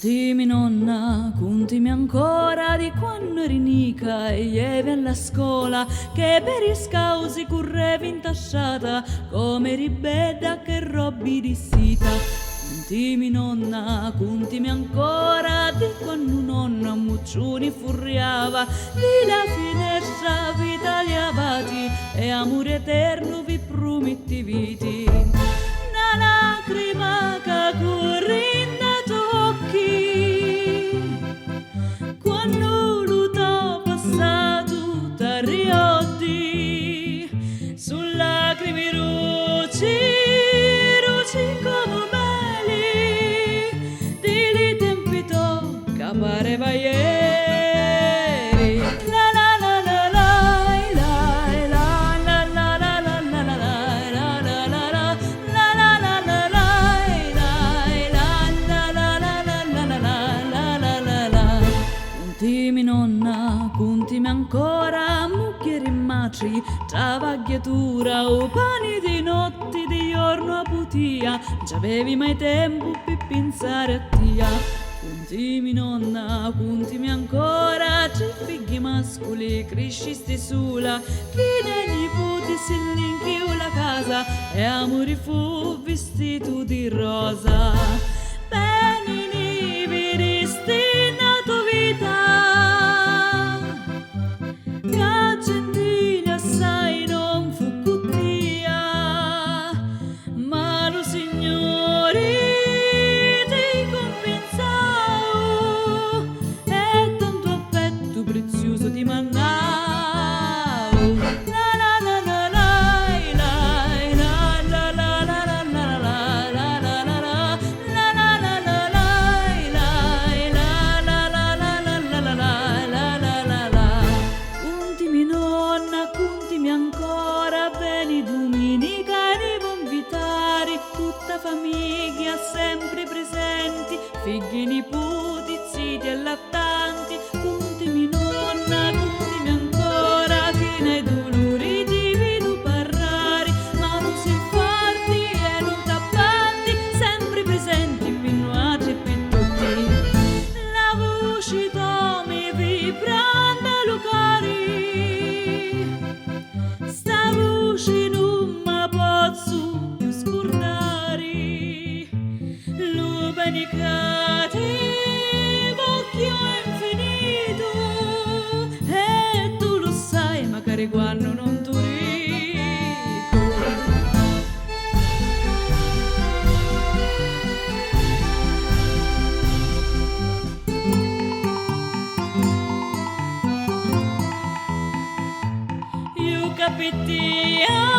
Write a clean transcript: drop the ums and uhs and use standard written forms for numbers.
Contimi nonna, contimi ancora di quando eri nica e ievi alla scuola, che per i scausi correvi intasciata come ribedda che robbi di sita. Contimi nonna, contimi ancora di quando nonna mucciuni furriava di la finestra vi tagliavati e amore eterno vi prometti viti. Una lacrima che corre quando lo t'ho passato t'arriodi su lacrime ruci come meli di li tempi to che pareva ieri. La la la la la la la la la la la la la Contimi nonna, contimi ancora, mucchieri macri, travagliatura, o pani di notti, di giorno a putia, già avevi mai tempo per pensare a tia. Contimi nonna, contimi ancora, c'è figli mascoli, crescisti sola, chi nei nipoti si l'inchiù la casa, e amore fu vestito di rosa. Benini viristi nato vita, Gentile assai non fu cuttia, ma lo Signore ti compensò e tanto affetto prezioso ti mandò. La la la la la la la la la la la la ancora beni domenica devo invitare tutta famiglia sempre presenti, figli, nipoti, ziti e lattanti. Contimi nonna, contimi ancora che nei dolori ti vedo parlare, ma non sei forti e non t'abbatti, sempre presenti fino a tutti. La voce tua mi vibrando al cuore, non mi posso più scordare, lo benicativo occhio infinito, e tu lo sai magari quando non ti dico. Io capittia